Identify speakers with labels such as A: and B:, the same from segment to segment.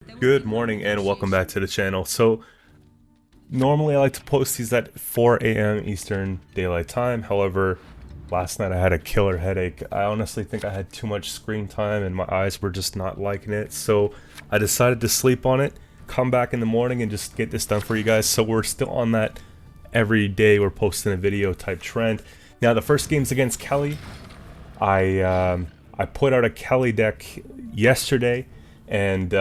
A: Good morning and welcome back to the channel. So normally I like to post these at 4 a.m. Eastern Daylight Time. However, last night I had a killer headache. I honestly think I had too much screen time and my eyes were just not liking it. So I decided to sleep on it, come back in the morning and just get this done for you guys. So we're still on that every day we're posting a video type trend. Now the first game's against Kelly. I put out a Kelly deck yesterday. And,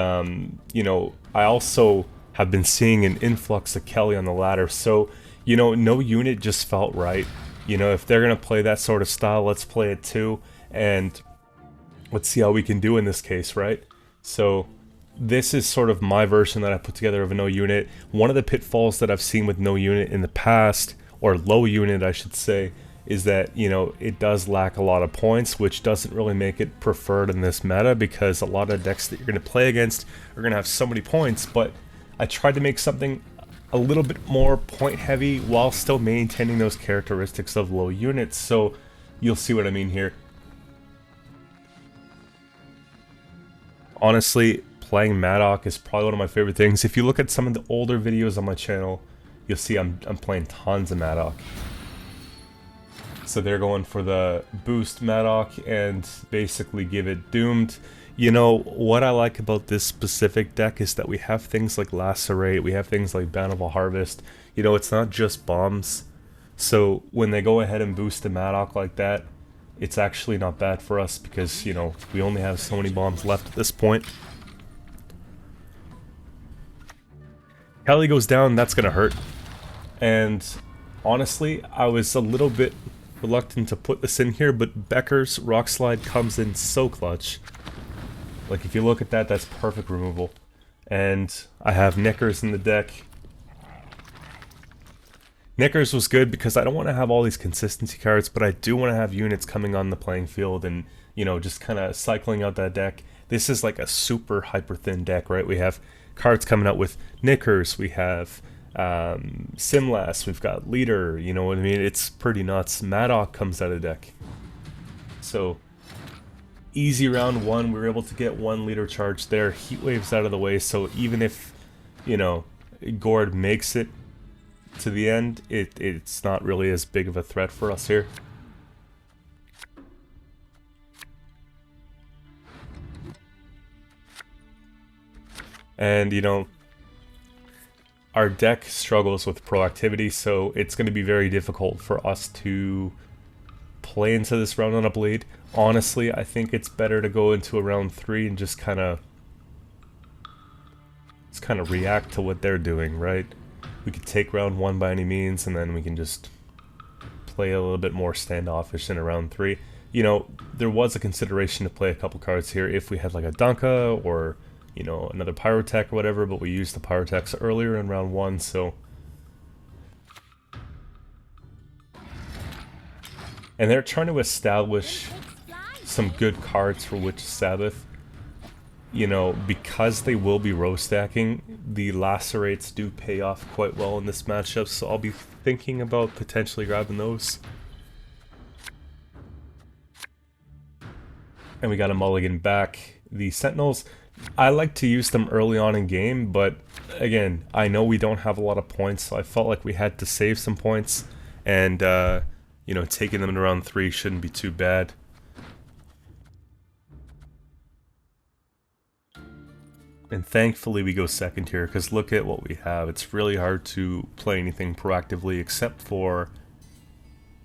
A: you know, I also have been seeing an influx of Kelly on the ladder. So, you know, no unit just felt right. You know, if they're going to play that sort of style, let's play it too. And let's see how we can do in this case, right? So this is sort of my version that I put together of a no unit. One of the pitfalls that I've seen with no unit in the past, or low unit I should say, is that, you know, it does lack a lot of points, which doesn't really make it preferred in this meta because a lot of decks that you're going to play against are going to have so many points. But I tried to make something a little bit more point heavy while still maintaining those characteristics of low units. So you'll see what I mean here. Honestly, playing Madoc is probably one of my favorite things. If you look at some of the older videos on my channel, you'll see I'm playing tons of Madoc. So they're going for the boost Madoc and basically give it doomed. You know, what I like about this specific deck is that we have things like Lacerate, we have things like Bountiful Harvest. You know, it's not just bombs. So when they go ahead and boost the Madoc like that, it's actually not bad for us because, you know, we only have so many bombs left at this point. Kelly goes down, that's gonna hurt. And honestly, I was a little bit reluctant to put this in here, but Becker's Rock Slide comes in so clutch. Like, if you look at that, that's perfect removal. And I have Knickers in the deck. Knickers was good because I don't want to have all these consistency cards, but I do want to have units coming on the playing field and, you know, just kind of cycling out that deck. This is like a super hyper thin deck, right? We have cards coming out with Knickers, we have Simlas, we've got Leader, you know what I mean? It's pretty nuts. Madoc comes out of deck. So, easy round one, we were able to get one Leader charge there. Heat Wave's out of the way, so even if, you know, Gord makes it to the end, it's not really as big of a threat for us here. And, you know, our deck struggles with proactivity, so it's going to be very difficult for us to play into this round on a bleed. Honestly, I think it's better to go into a round 3 and just kind of react to what they're doing, right? We could take round 1 by any means, and then we can just play a little bit more standoffish in a round 3. You know, there was a consideration to play a couple cards here if we had like a Dunka or, you know, another Pyrotech or whatever, but we used the Pyrotechs earlier in round 1, so... And they're trying to establish some good cards for Witch Sabbath. You know, because they will be row stacking, the Lacerates do pay off quite well in this matchup, so I'll be thinking about potentially grabbing those. And we got a mulligan back. The Sentinels, I like to use them early on in game, but again, I know we don't have a lot of points, so I felt like we had to save some points, and you know, taking them in round 3 shouldn't be too bad. And thankfully we go second here, because look at what we have. It's really hard to play anything proactively except for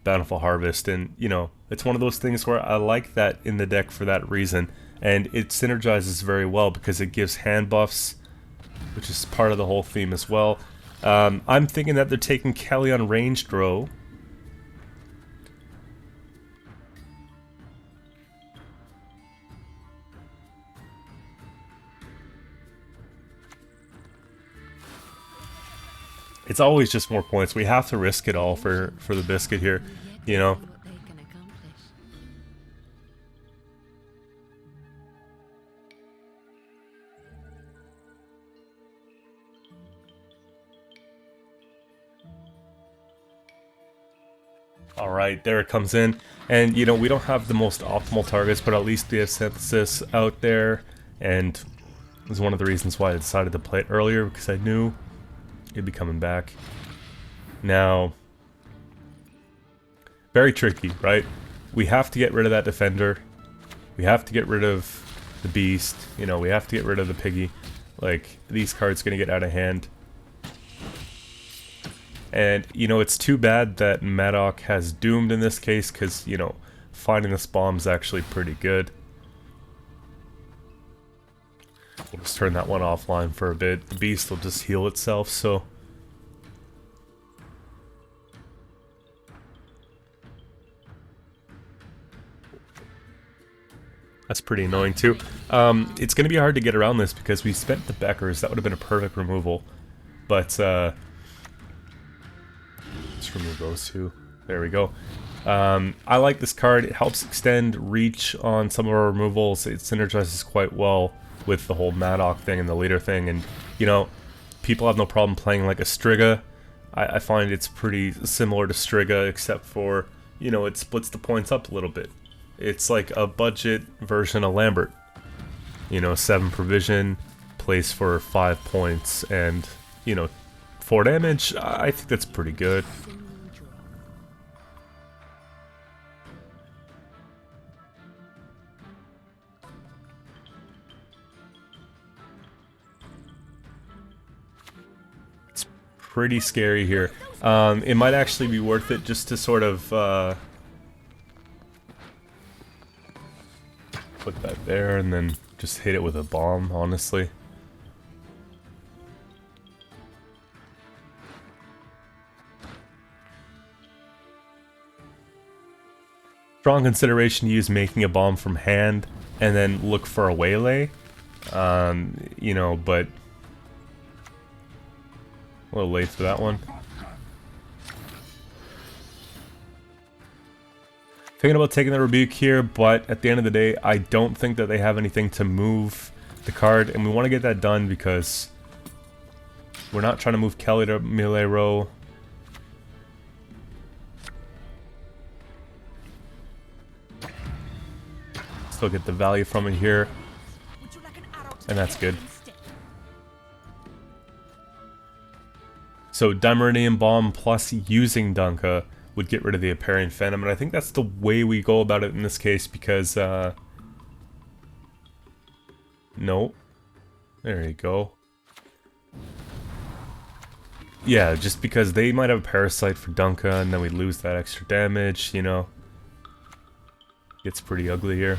A: Bountiful Harvest, and, you know, it's one of those things where I like that in the deck for that reason. And it synergizes very well because it gives hand buffs, which is part of the whole theme as well. I'm thinking that they're taking Kelly on ranged row. It's always just more points. We have to risk it all for the biscuit here, you know. Alright, there it comes in. And, you know, we don't have the most optimal targets, but at least we have Synthesis out there. And It was one of the reasons why I decided to play it earlier, because I knew it'd be coming back. Now, very tricky, right? We have to get rid of that defender. We have to get rid of the beast. You know, we have to get rid of the piggy. Like, these cards gonna get out of hand. And, you know, it's too bad that Madoc has doomed in this case, because, you know, finding this bomb is actually pretty good. We'll just turn that one offline for a bit. The beast will just heal itself, so... That's pretty annoying too. It's going to be hard to get around this because we spent the Beckers. That would have been a perfect removal. But, let's remove those two. There we go. I like this card. It helps extend reach on some of our removals. It synergizes quite well with the whole Madoc thing and the leader thing, and you know, people have no problem playing like a Striga. I find it's pretty similar to Striga, except for, you know, it splits the points up a little bit. It's like a budget version of Lambert. You know, 7 provision, plays for 5 points, and, you know, 4 damage. I think that's pretty good. Pretty scary here. It might actually be worth it just to sort of put that there and then just hit it with a bomb, honestly. Strong consideration to use making a bomb from hand and then look for a waylay. You know, but a little late for that one. Thinking about taking the rebuke here, but at the end of the day, I don't think that they have anything to move the card, and we want to get that done because we're not trying to move Kelly to melee row. Still get the value from it here, and that's good. So Dimeridian Bomb plus using Dunka would get rid of the Aparian Phantom, and I think that's the way we go about it in this case because, no. There you go. Yeah, just because they might have a Parasite for Dunka, and then we lose that extra damage, you know. Gets pretty ugly here.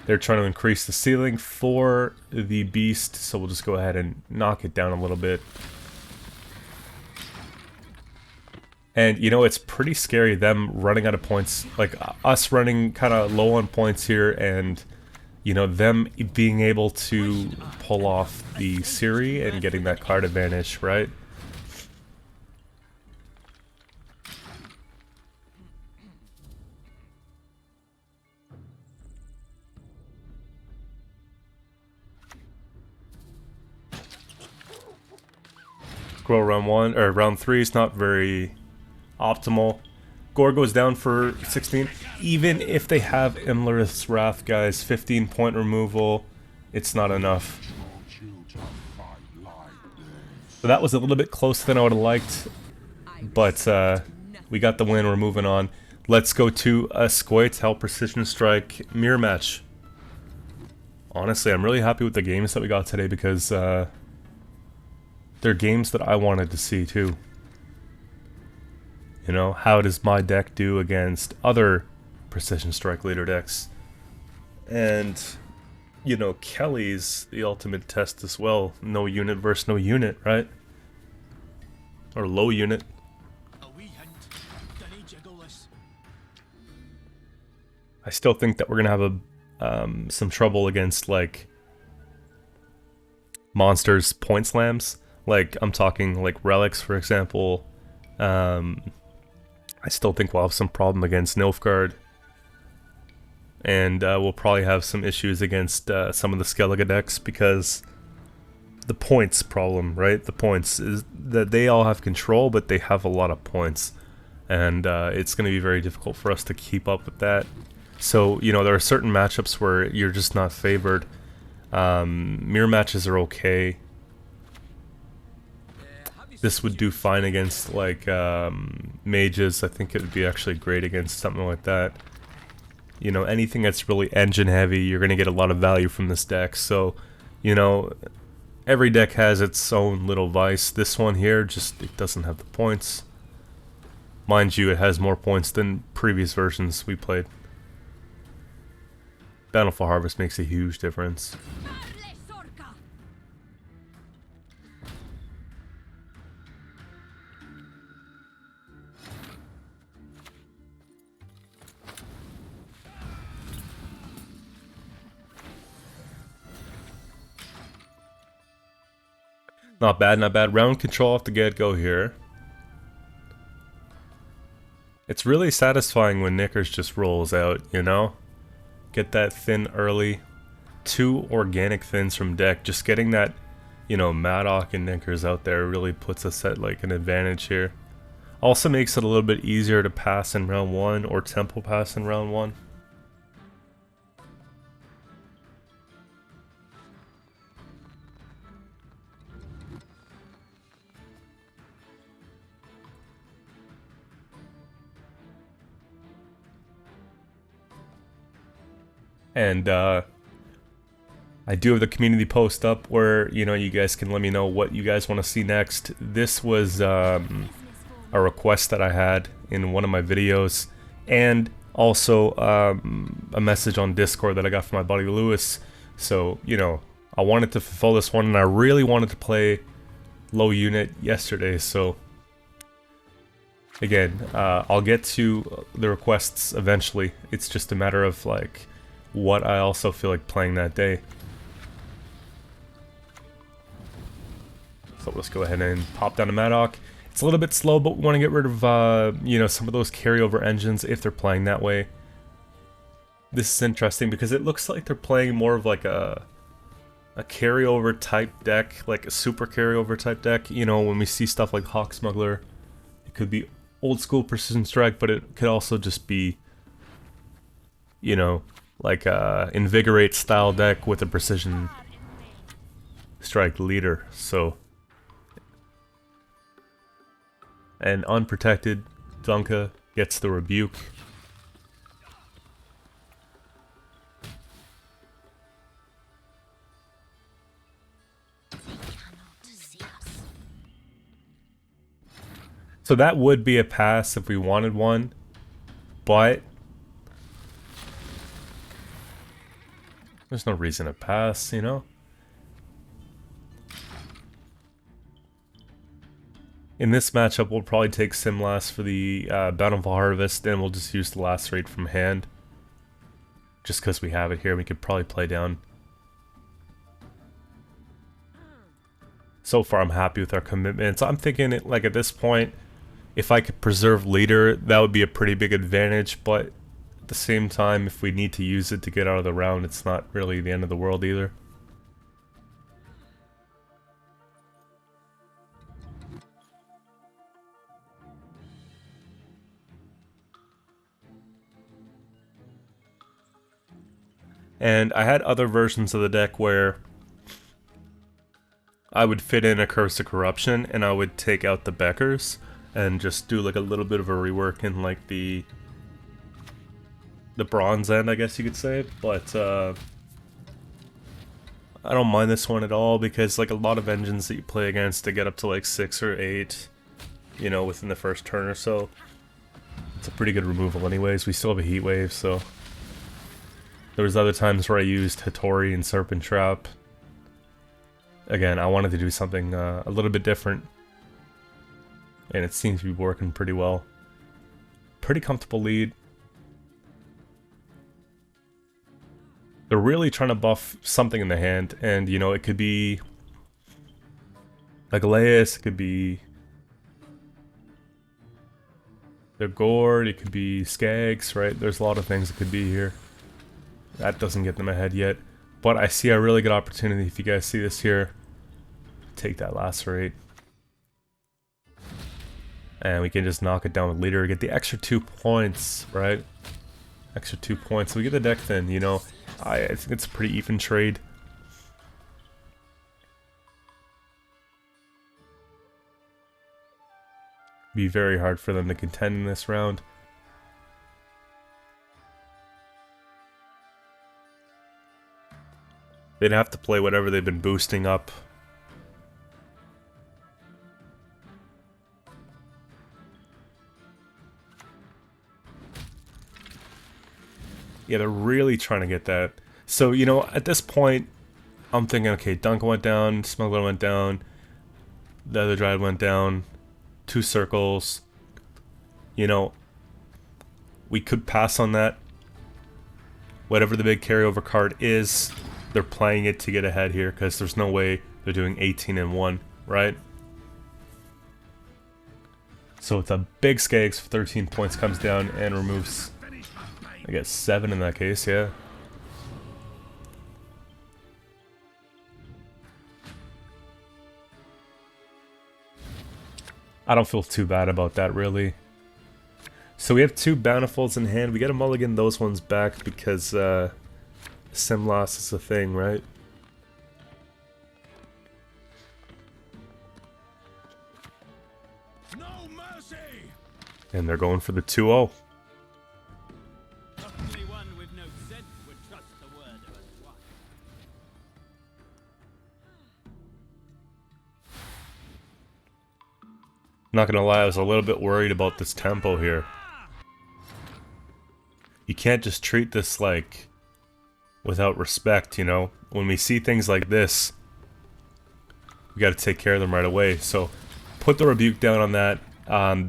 A: They're trying to increase the ceiling for the beast, so we'll just go ahead and knock it down a little bit. And, you know, it's pretty scary, them running out of points, like us running kind of low on points here, and, you know, them being able to pull off the Siri and getting that card advantage, right? Scroll round 1, or round 3 is not very optimal. Gore goes down for 16. Even if they have Imlerith's Wrath, guys, 15 point removal, it's not enough. So that was a little bit closer than I would have liked, but we got the win. We're moving on. Let's go to a Scoia'tael Precision Strike mirror match. Honestly, I'm really happy with the games that we got today because they're games that I wanted to see too. You know, how does my deck do against other Precision Strike leader decks? And, you know, Kelly's the ultimate test as well. No unit versus no unit, right? Or low unit. I still think that we're gonna have some trouble against, like, monsters point slams. Like, I'm talking, like, Relics, for example. I still think we'll have some problem against Nilfgaard. And we'll probably have some issues against some of the Skellige decks because the points problem, right? The points is that they all have control, but they have a lot of points. And it's going to be very difficult for us to keep up with that. So, you know, there are certain matchups where you're just not favored. Mirror matches are okay. This would do fine against like mages. I think it would be actually great against something like that. You know, anything that's really engine heavy, you're gonna get a lot of value from this deck. So, you know, every deck has its own little vice. This one here, just it doesn't have the points. Mind you, it has more points than previous versions we played. Bountiful Harvest makes a huge difference. Not bad, not bad. Round control off the get-go here. It's really satisfying when Knickers just rolls out, you know? Get that thin early. 2 organic thins from deck. Just getting that, you know, Maddock and Knickers out there really puts us at like an advantage here. Also makes it a little bit easier to pass in round 1 or tempo pass in round 1. And I do have the community post up where, you know, you guys can let me know what you guys want to see next. This was a request that I had in one of my videos, and also a message on Discord that I got from my buddy Lewis. So, you know, I wanted to fulfill this one, and I really wanted to play low unit yesterday, so again, I'll get to the requests eventually. It's just a matter of like what I also feel like playing that day. So let's go ahead and pop down to Maddock. It's a little bit slow, but we want to get rid of you know, some of those carryover engines if they're playing that way. This is interesting because it looks like they're playing more of like a carryover type deck, like a super carryover type deck. You know, when we see stuff like Hawk Smuggler, it could be old school Precision Strike, but it could also just be, you know, like a Invigorate style deck with a Precision Strike leader. So, and unprotected Dunka gets the rebuke. So that would be a pass if we wanted one, but there's no reason to pass, you know? In this matchup, we'll probably take Simlast for the Bountiful Harvest, and we'll just use the Lacerate from hand. Just because we have it here, we could probably play down. So far, I'm happy with our commitments. I'm thinking, like, at this point, if I could preserve leader, that would be a pretty big advantage, but at the same time, if we need to use it to get out of the round, it's not really the end of the world either. And I had other versions of the deck where I would fit in a Curse of Corruption and I would take out the Beckers and just do like a little bit of a rework in like the bronze end, I guess you could say. But I don't mind this one at all because like a lot of engines that you play against to get up to like 6 or 8, you know, within the first turn or so, it's a pretty good removal anyways. We still have a Heat Wave, so there was other times where I used Hattori and Serpent Trap. Again, I wanted to do something a little bit different, and it seems to be working pretty well. Pretty comfortable lead. They're really trying to buff something in the hand, and you know, it could be Aglaeus, it could be the Gourd, it could be Skags, right? There's a lot of things that could be here. That doesn't get them ahead yet, but I see a really good opportunity. If you guys see this here, take that Lacerate, and we can just knock it down with leader, get the extra 2 points, right? Extra 2 points, so we get the deck thin, you know. I think it's a pretty even trade. Be very hard for them to contend in this round. They'd have to play whatever they've been boosting up. Yeah, they're really trying to get that. So, you know, at this point, I'm thinking, okay, Duncan went down, Smuggler went down, the other Dryad went down, 2 circles. You know, we could pass on that. Whatever the big carryover card is, they're playing it to get ahead here, because there's no way they're doing 18 and 1, right? So it's a big Skaggs for 13 points, comes down and removes, I guess, 7 in that case, yeah. I don't feel too bad about that, really. So we have 2 Bountifuls in hand. We gotta mulligan those ones back because sim loss is a thing, right?
B: No mercy.
A: And they're going for the 2-0.
B: Anyone with no sense would trust the word of a swine.
A: Not gonna lie, I was a little bit worried about this tempo here. You can't just treat this like without respect, you know? When we see things like this, we gotta take care of them right away. So put the rebuke down on that.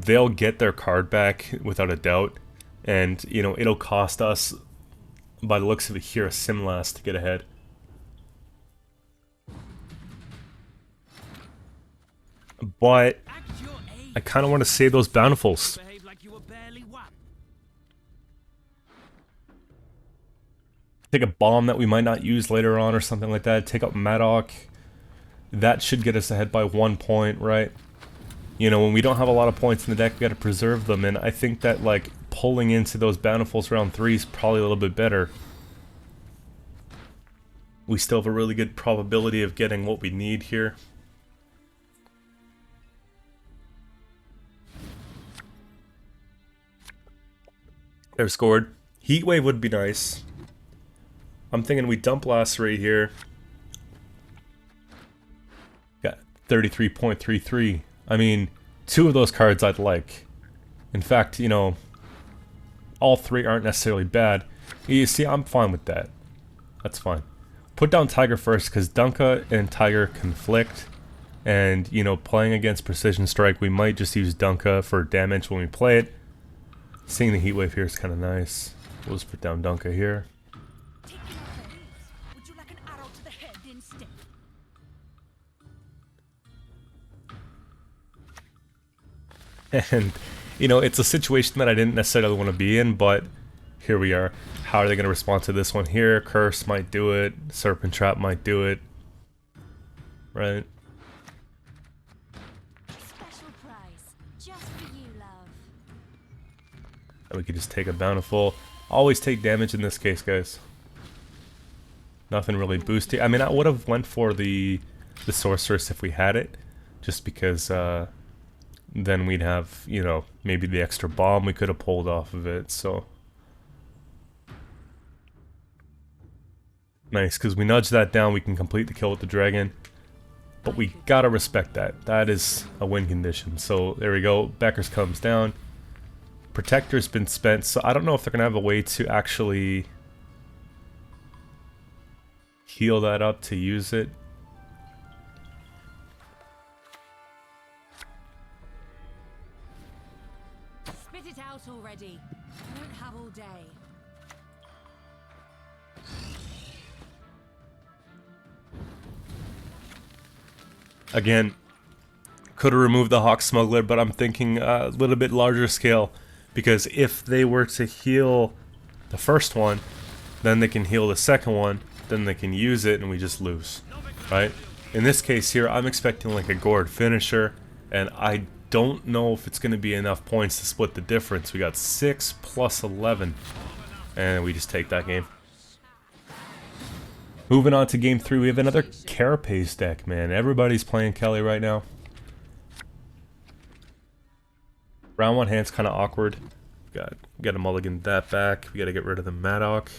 A: They'll get their card back without a doubt. And, you know, it'll cost us, by the looks of it here, a sim last to get ahead. But I kind of want to save those Bountifuls.
B: Behave like you were barely one.
A: Take a bomb that we might not use later on or something like that. Take out Madoc. That should get us ahead by 1 point, right? You know, when we don't have a lot of points in the deck, we gotta preserve them. And I think that, like, pulling into those Bountifuls round 3 is probably a little bit better. We still have a really good probability of getting what we need here. They're scored. Heatwave would be nice. I'm thinking we dump Lacerate here. Got 33.33. I mean, 2 of those cards I'd like. In fact, you know, all 3 aren't necessarily bad. You see, I'm fine with that. That's fine. Put down Tiger first, because Dunka and Tiger conflict. And, you know, playing against Precision Strike, we might just use Dunka for damage when we play it. Seeing the Heatwave here is kind of nice. We'll just put down Dunka here.
C: Would you like an arrow to the head instead?
A: And, you know, it's a situation that I didn't necessarily want to be in, but here we are. How are they going to respond to this one here? Curse might do it. Serpent Trap might do it. Right?
C: Special prize, just for you, love.
A: And we could just take a Bountiful. Always take damage in this case, guys. Nothing really boosty. I mean, I would have went for the Sorceress if we had it. Just because, then we'd have, you know, maybe the extra bomb we could have pulled off of it, so. Nice, because we nudge that down, we can complete the kill with the dragon. But we gotta respect that. That is a win condition. So there we go. Beckers comes down. Protector's been spent, so I don't know if they're gonna have a way to actually heal that up to use it.
C: Spit it out already. I don't have all day.
A: Again, could have removed the Hawk Smuggler, but I'm thinking a little bit larger scale. Because if they were to heal the first one, then they can heal the second one, then they can use it and we just lose, right? In this case here, I'm expecting like a gourd finisher, and I don't know if it's going to be enough points to split the difference. We got 6 plus 11, and we just take that game. Moving on to game 3, we have another Carapace deck, man. Everybody's playing Kelly right now. Round one hand's kind of awkward. Got to mulligan that back. We got to get rid of the Madoc.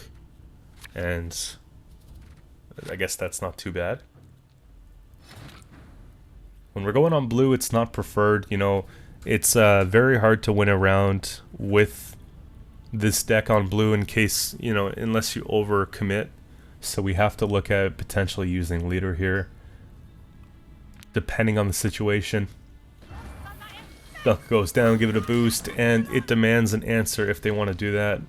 A: And I guess that's not too bad. When we're going on blue, it's not preferred. You know, it's very hard to win a round with this deck on blue in case, you know, unless you overcommit. So we have to look at potentially using leader here, depending on the situation. Duck goes down, give it a boost, and it demands an answer if they want to do that.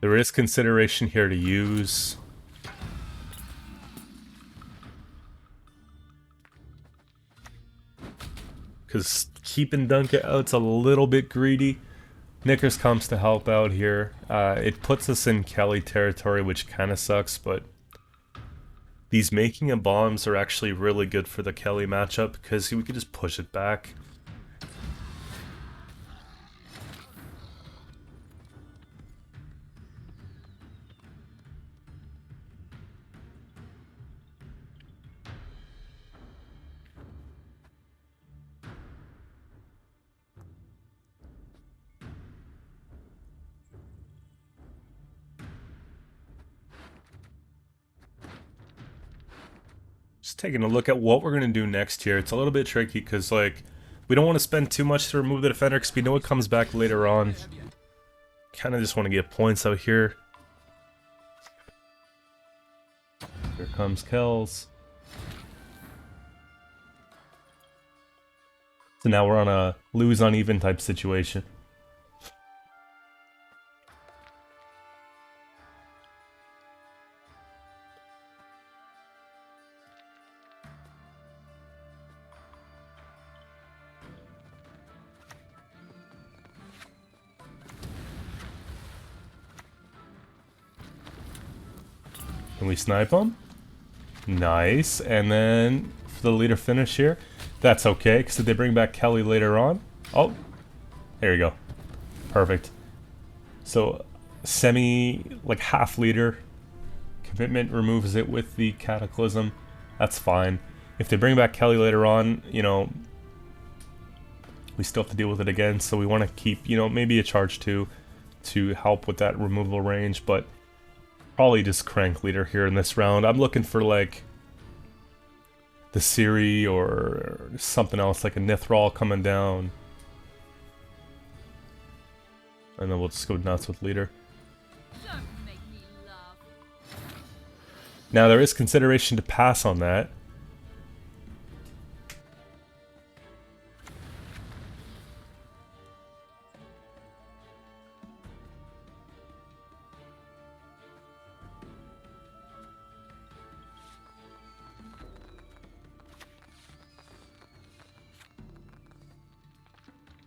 A: There is consideration here to use because keeping Duncan out's a little bit greedy. Knickers comes to help out here. It puts us in Kelly territory, which kind of sucks, but these making of bombs are actually really good for the Kelly matchup because we could just push it back. Just taking a look at what we're going to do next here. It's a little bit tricky because, like, we don't want to spend too much to remove the defender because we know it comes back later on. Kind of just want to get points out here. Here comes Kells. So now we're on a lose uneven type situation. Can we snipe them? Nice. And then for the leader finish here, that's okay, because if they bring back Kelly later on... Oh, there you go. Perfect. So, like half leader. Commitment removes it with the Cataclysm. That's fine. If they bring back Kelly later on, you know, we still have to deal with it again, so we want to keep, you know, maybe a charge 2 to help with that removal range, but probably just crank leader here in this round. I'm looking for, like, the Siri or something else, like a Nithral coming down. And then we'll just go nuts with leader.
C: Don't make me laugh.
A: Now, there is consideration to pass on that.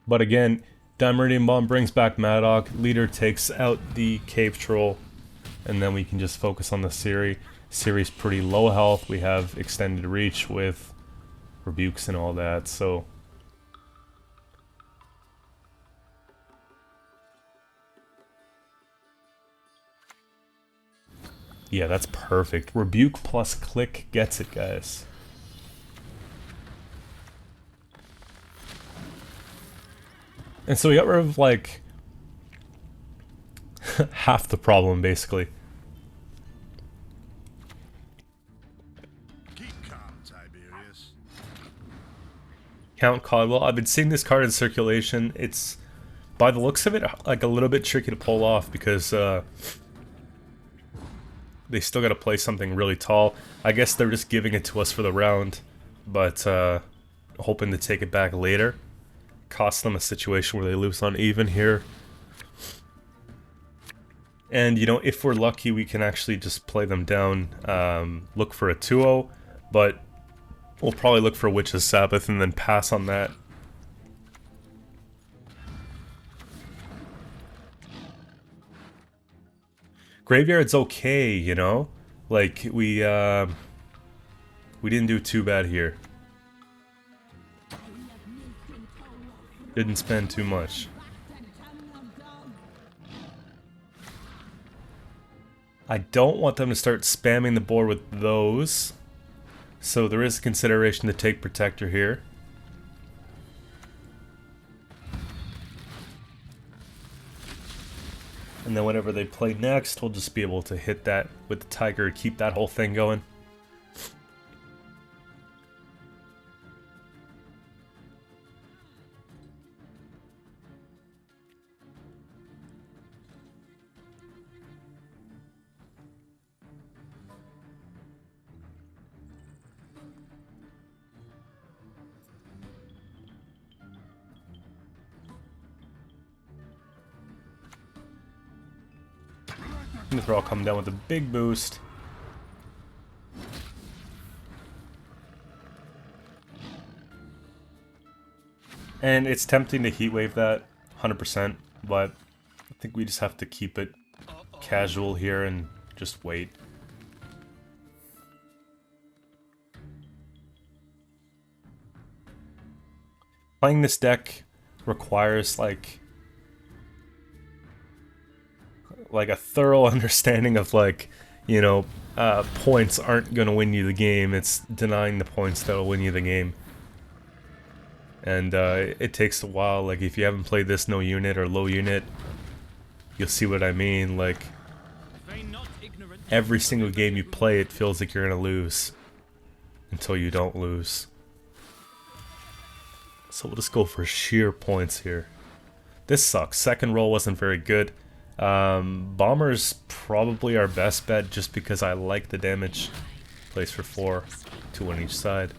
A: But again, Dimeridian Bomb brings back Madoc, leader takes out the Cave Troll, and then we can just focus on the Siri. Siri's pretty low health, we have extended reach with rebukes and all that, so... Yeah, that's perfect. Rebuke plus click gets it, guys. And so we got rid of, like, half the problem, basically.
D: Keep calm, Tiberius.
A: Count Codwell. I've been seeing this card in circulation. It's, by the looks of it, like a little bit tricky to pull off because they still got to play something really tall. I guess they're just giving it to us for the round, but hoping to take it back later. Cost them a situation where they lose on even here. And, you know, if we're lucky, we can actually just play them down, look for a 2-0, but we'll probably look for Witch's Sabbath and then pass on that. Graveyard's okay, you know? Like, we didn't do too bad here. Didn't spend too much. I don't want them to start spamming the board with those. So there is a consideration to take Protector here. And then whenever they play next, we'll just be able to hit that with the Tiger, keep that whole thing going. Mithril come down with a big boost. And it's tempting to heat wave that 100%, but I think we just have to keep it casual here and just wait. Playing this deck requires like a thorough understanding of points aren't going to win you the game. It's denying the points that will win you the game. And it takes a while. Like, if you haven't played this no unit or low unit, you'll see what I mean. Like, every single game you play, it feels like you're going to lose until you don't lose. So we'll just go for sheer points here. This sucks. Second roll wasn't very good. Bomber's probably our best bet just because I like the damage. Plays for 4, 2 on each side.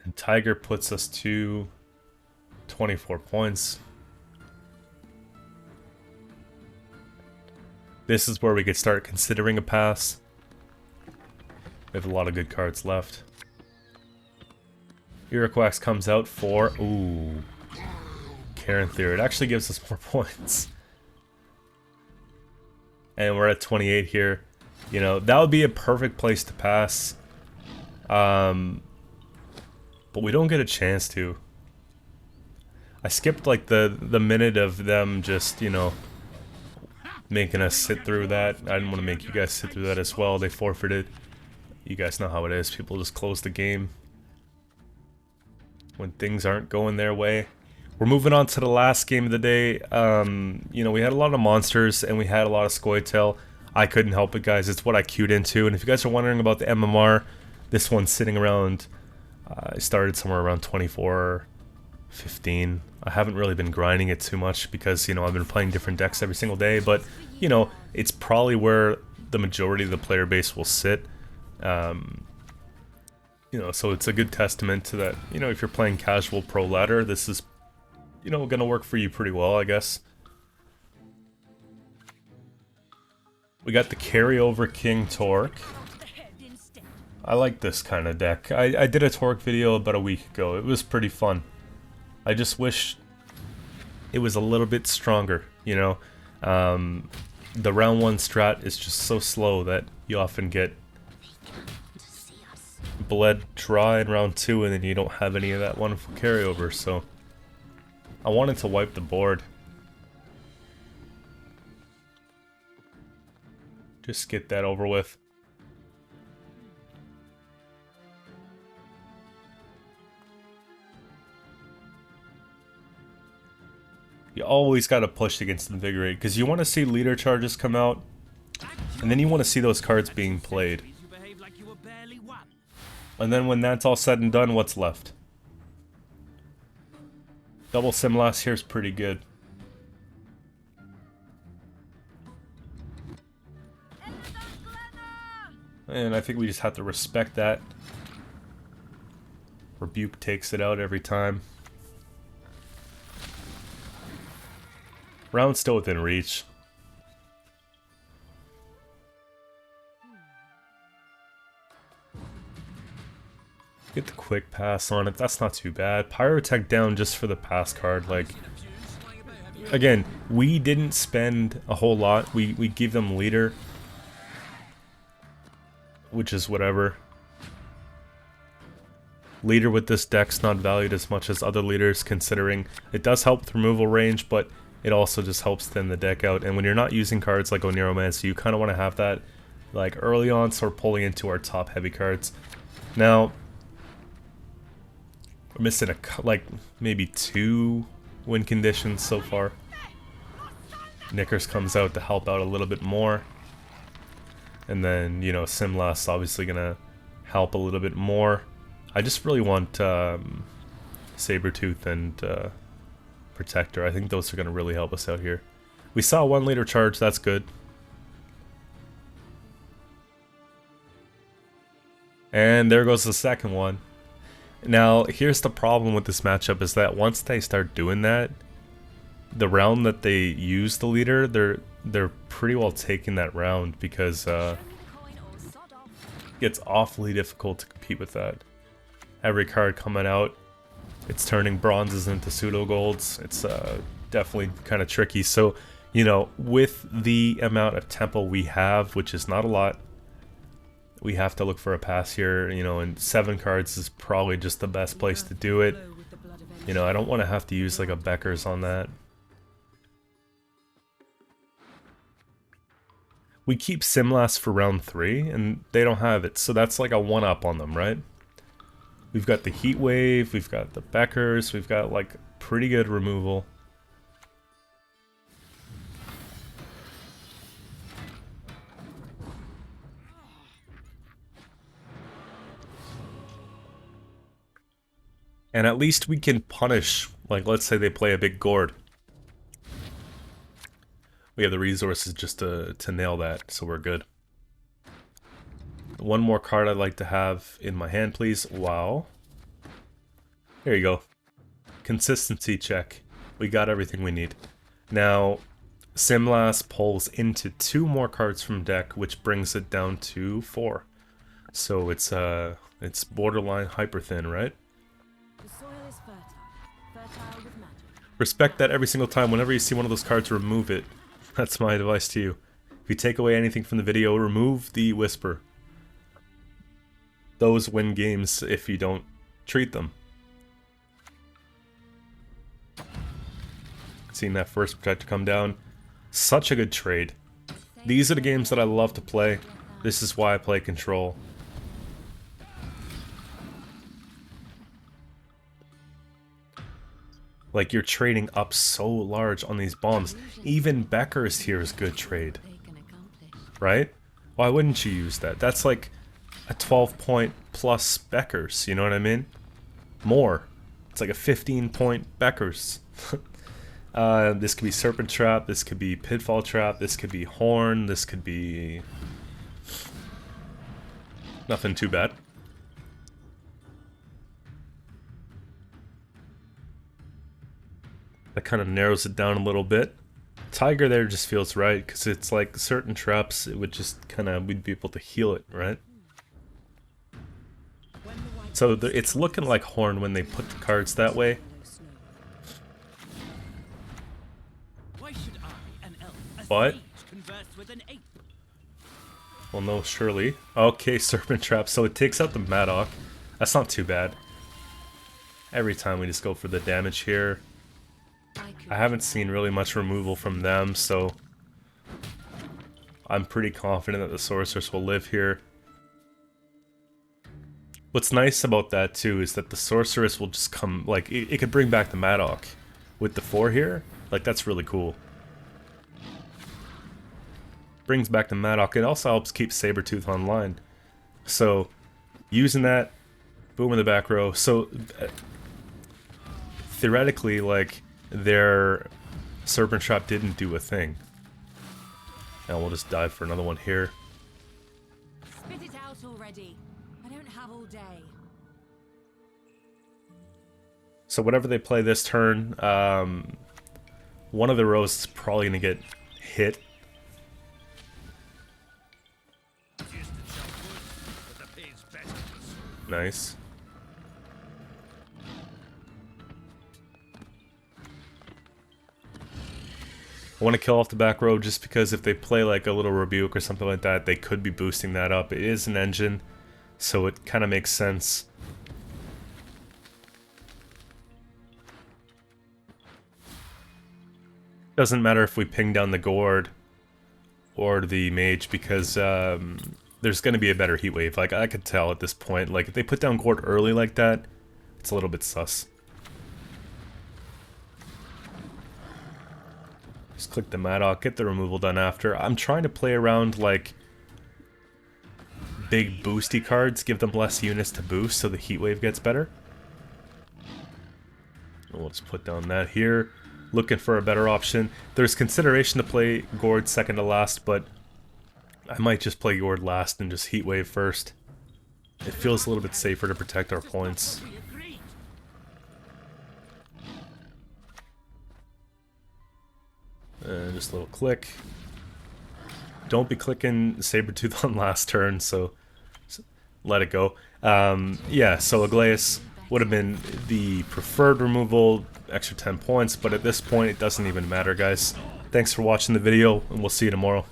A: And Tiger puts us to 24 points. This is where we could start considering a pass. We have a lot of good cards left. Iroquois comes out for... Ooh. Karen Theory. It actually gives us more points. And we're at 28 here. You know, that would be a perfect place to pass. But we don't get a chance to. I skipped like the minute of them just, you know, making us sit through that. I didn't want to make you guys sit through that as well. They forfeited. You guys know how it is. People just close the game when things aren't going their way. We're moving on to the last game of the day. You know, we had a lot of monsters and we had a lot of Scoia'tael. I couldn't help it, guys. It's what I queued into. And if you guys are wondering about the MMR, this one's sitting around... I started somewhere around 24, 15. I haven't really been grinding it too much because, you know, I've been playing different decks every single day. But, you know, it's probably where the majority of the player base will sit. You know, so it's a good testament to that. You know, if you're playing casual pro ladder, this is, you know, gonna work for you pretty well, I guess. We got the carryover King Torque. I like this kind of deck. I did a Torque video about a week ago. It was pretty fun. I just wish it was a little bit stronger, you know. The round 1 strat is just so slow that you often get bled dry in round 2 and then you don't have any of that wonderful carryover, so I wanted to wipe the board. Just get that over with. You always got to push against Invigorate because you want to see leader charges come out and then you want to see those cards being played. And then when that's all said and done, what's left? Double Simlas here is pretty good. And I think we just have to respect that. Rebuke takes it out every time. Round still within reach. Get the quick pass on it, that's not too bad. Pyrotech down just for the pass card, like... Again, we didn't spend a whole lot, we gave them leader. Which is whatever. Leader with this deck's not valued as much as other leaders, considering it does help with removal range, but it also just helps thin the deck out. And when you're not using cards like Oniromancer, you kind of want to have that like early on, so we're pulling into our top heavy cards. Now, we're missing like maybe 2 win conditions so far. Knickers comes out to help out a little bit more. And then, you know, Simlast's obviously gonna help a little bit more. I just really want Sabertooth and Protector. I think those are gonna really help us out here. We saw 1 leader charge, that's good. And there goes the second one. Now, here's the problem with this matchup is that once they start doing that, the round that they use the leader, they're pretty well taking that round because it gets awfully difficult to compete with that. Every card coming out, it's turning bronzes into pseudo golds. It's definitely kind of tricky. So, you know, with the amount of tempo we have, which is not a lot, we have to look for a pass here, you know, and 7 cards is probably just the best place to do it. You know, I don't want to have to use like a Becker's on that. We keep Simlast for round 3, and they don't have it, so that's like a 1-up on them, right? We've got the Heat Wave, we've got the Beckers, we've got like pretty good removal. And at least we can punish, like let's say they play a big Gourd. We have the resources just to nail that, so we're good. One more card I'd like to have in my hand, please. Wow. There you go. Consistency check. We got everything we need. Now, Simlast pulls into 2 more cards from deck, which brings it down to 4. So it's borderline hyper thin, right?
C: The soil is fertile with magic.
A: Respect that every single time. Whenever you see one of those cards, remove it. That's my advice to you. If you take away anything from the video, remove the Whisper. Those win games if you don't treat them. Seeing that first Protector come down. Such a good trade. These are the games that I love to play. This is why I play Control. Like, you're trading up so large on these bombs. Even Becker's here is good trade. Right? Why wouldn't you use that? That's like a 12-point plus Becker's, you know what I mean? More. It's like a 15-point Becker's. This could be Serpent Trap, this could be Pitfall Trap, this could be Horn, this could be... nothing too bad. That kind of narrows it down a little bit. Tiger there just feels right, because it's like certain traps, it would just kind of, we'd be able to heal it, right? So it's looking like Horn when they put the cards that way. But, well no, surely. Okay, Serpent Trap, so it takes out the Madoc. That's not too bad. Every time we just go for the damage here. I haven't seen really much removal from them, so I'm pretty confident that the Sorceress will live here. What's nice about that too is that the Sorceress will just come, like, it could bring back the Madoc with the 4 here. Like, that's really cool. Brings back the Madoc. It also helps keep Sabertooth online. So, using that, boom in the back row. So, theoretically, like, their Serpent Trap didn't do a thing. Now we'll just dive for another one here.
C: Spit it out already. I don't have all day.
A: So whatever they play this turn, one of the rows is probably going to get hit. Nice. I want to kill off the back row just because if they play like a little Rebuke or something like that, they could be boosting that up. It is an engine, so it kind of makes sense. Doesn't matter if we ping down the Gourd or the Mage, because there's going to be a better heat wave. Like, I could tell at this point. Like, if they put down Gourd early like that, it's a little bit sus. Just click the Maddock, get the removal done after. I'm trying to play around, like, big boosty cards, give them less units to boost so the heat wave gets better. We'll just put down that here. Looking for a better option. There's consideration to play Gourd second to last, but I might just play Gourd last and just heat wave first. It feels a little bit safer to protect our points. Just a little click. Don't be clicking Sabretooth on last turn, so let it go. Yeah, so Aglaeus would have been the preferred removal, extra 10 points, but at this point it doesn't even matter, guys. Thanks for watching the video, and we'll see you tomorrow.